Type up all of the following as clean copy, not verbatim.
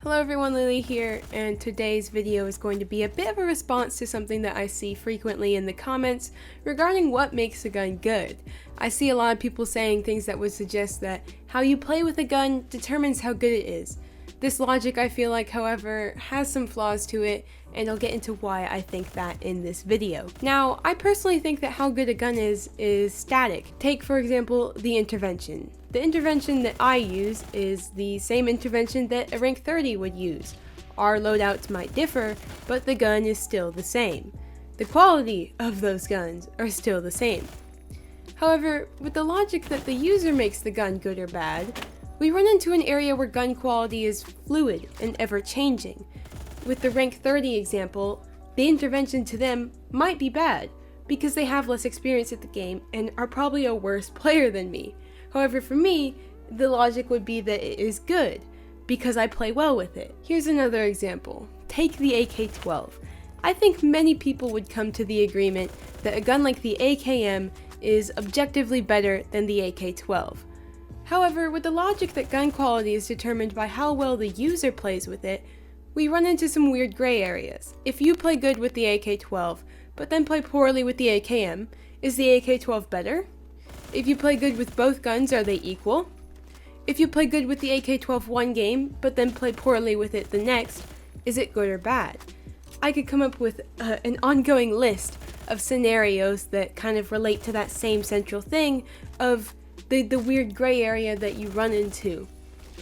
Hello everyone, Lily here, and today's video is going to be a bit of a response to something that I see frequently in the comments regarding what makes a gun good. I see a lot of people saying things that would suggest that how you play with a gun determines how good it is. This logic, I feel like, however, has some flaws to it, and I'll get into why I think that in this video. Now, I personally think that how good a gun is static. Take, for example, the intervention. The intervention that I use is the same intervention that a rank 30 would use. Our loadouts might differ, but the gun is still the same. The quality of those guns are still the same. However, with the logic that the user makes the gun good or bad, we run into an area where gun quality is fluid and ever-changing. With the rank 30 example, the intervention to them might be bad, because they have less experience at the game and are probably a worse player than me. However, for me, the logic would be that it is good, because I play well with it. Here's another example. Take the AK-12. I think many people would come to the agreement that a gun like the AKM is objectively better than the AK-12. However, with the logic that gun quality is determined by how well the user plays with it, we run into some weird gray areas. If you play good with the AK-12, but then play poorly with the AKM, is the AK-12 better? If you play good with both guns, are they equal? If you play good with the AK-12 one game, but then play poorly with it the next, is it good or bad? I could come up with an ongoing list of scenarios that kind of relate to that same central thing of the weird gray area that you run into.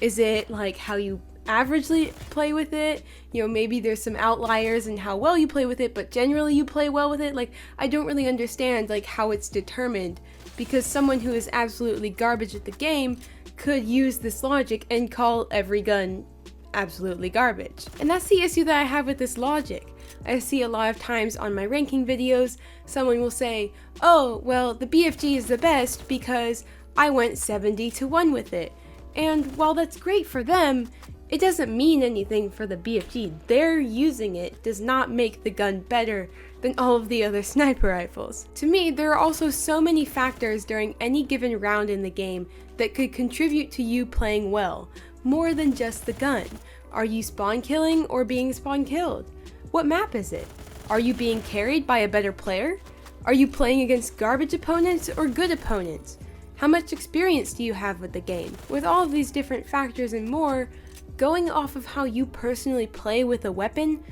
Is it like how you averagely play with it? You know, maybe there's some outliers in how well you play with it, but generally you play well with it. Like, I don't really understand like how it's determined, because someone who is absolutely garbage at the game could use this logic and call every gun absolutely garbage. And that's the issue that I have with this logic. I see a lot of times on my ranking videos, someone will say, oh, well, the BFG is the best because I went 70-1 with it. And while that's great for them, it doesn't mean anything for the BFG. Their using it does not make the gun better than all of the other sniper rifles. To me, there are also so many factors during any given round in the game that could contribute to you playing well, more than just the gun. Are you spawn killing or being spawn killed? What map is it? Are you being carried by a better player? Are you playing against garbage opponents or good opponents? How much experience do you have with the game? With all of these different factors and more, going off of how you personally play with a weapon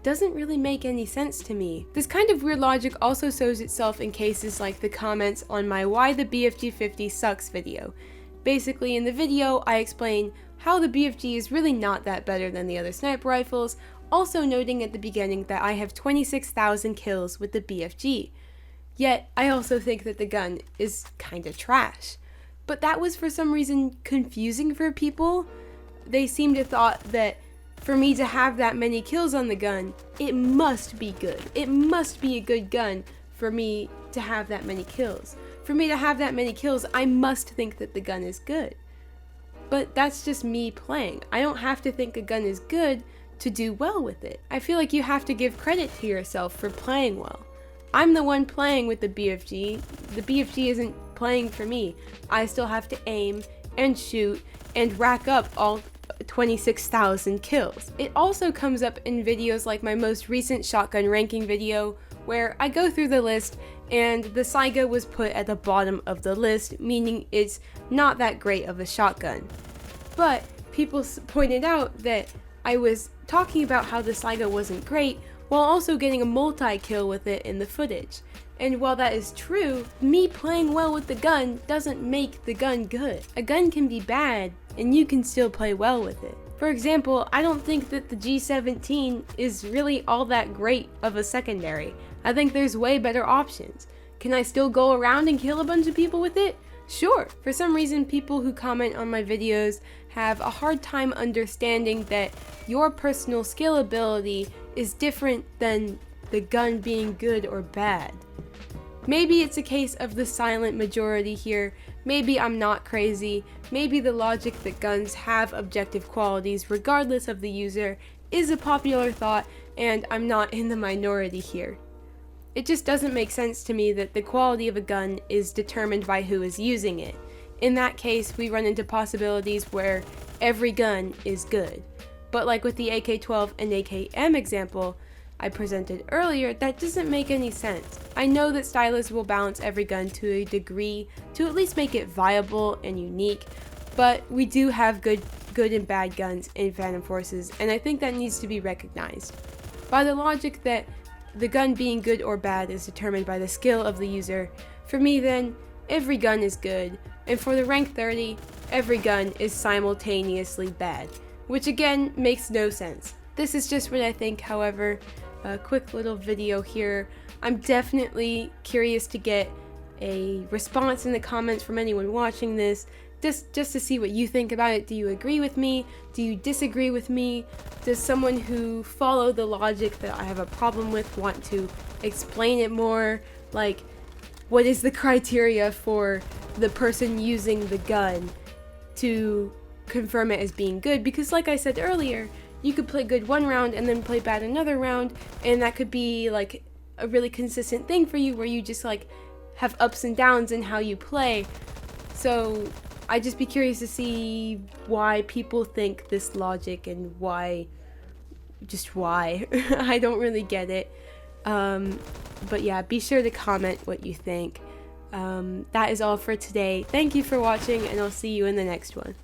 doesn't really make any sense to me. This kind of weird logic also shows itself in cases like the comments on my Why the BFG 50 Sucks video. Basically, in the video, I explain how the BFG is really not that better than the other sniper rifles, also noting at the beginning that I have 26,000 kills with the BFG. Yet, I also think that the gun is kinda trash. But that was for some reason confusing for people. They seem to thought that for me to have that many kills on the gun, it must be good. It must be a good gun for me to have that many kills. For me to have that many kills, I must think that the gun is good. But that's just me playing. I don't have to think a gun is good to do well with it. I feel like you have to give credit to yourself for playing well. I'm the one playing with the BFG. The BFG isn't playing for me. I still have to aim and shoot and rack up all 26,000 kills. It also comes up in videos like my most recent shotgun ranking video, where I go through the list and the Saiga was put at the bottom of the list, meaning it's not that great of a shotgun. But people pointed out that I was talking about how the Saiga wasn't great while also getting a multi-kill with it in the footage. And while that is true, me playing well with the gun doesn't make the gun good. A gun can be bad, and you can still play well with it. For example, I don't think that the G17 is really all that great of a secondary. I think there's way better options. Can I still go around and kill a bunch of people with it? Sure. For some reason, people who comment on my videos have a hard time understanding that your personal skill ability is different than the gun being good or bad. Maybe it's a case of the silent majority here. Maybe I'm not crazy. Maybe the logic that guns have objective qualities regardless of the user is a popular thought, and I'm not in the minority here. It just doesn't make sense to me that the quality of a gun is determined by who is using it. In that case, we run into possibilities where every gun is good. But like with the AK-12 and AKM example I presented earlier, that doesn't make any sense. I know that stylists will balance every gun to a degree to at least make it viable and unique, but we do have good and bad guns in Phantom Forces, and I think that needs to be recognized. By the logic that the gun being good or bad is determined by the skill of the user, for me then, every gun is good, and for the rank 30, every gun is simultaneously bad, which again makes no sense. This is just what I think. However, a quick little video here. I'm definitely curious to get a response in the comments from anyone watching this, just to see what you think about it. Do you agree with me? Do you disagree with me? Does someone who follow the logic that I have a problem with want to explain it more? Like, what is the criteria for the person using the gun to confirm it as being good? Because like I said earlier, you could play good one round and then play bad another round, and that could be like a really consistent thing for you where you just like have ups and downs in how you play. So I'd just be curious to see why people think this logic and why. I don't really get it. But yeah, be sure to comment what you think. That is all for today. Thank you for watching, and I'll see you in the next one.